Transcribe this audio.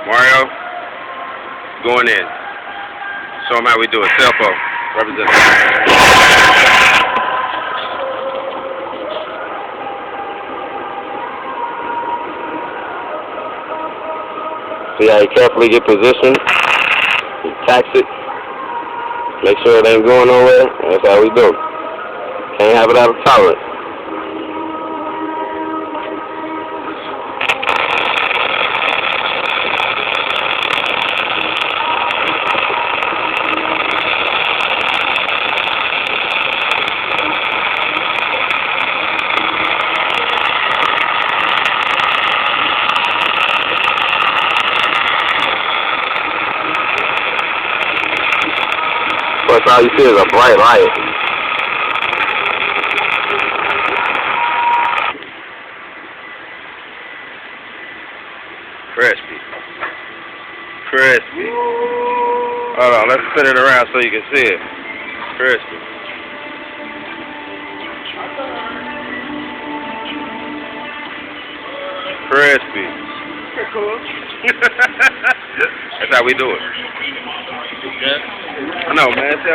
Mario, going in. Show them how we do it. Cell phone. Representative. See how you carefully get positioned. You tax it. Make sure it ain't going nowhere. That's how we do. Can't have it out of tolerance. That's all you see is a bright light. Crispy. Crispy. Hold on, let's spin it around so you can see it. Crispy. Crispy. That's how we do it. I know, man.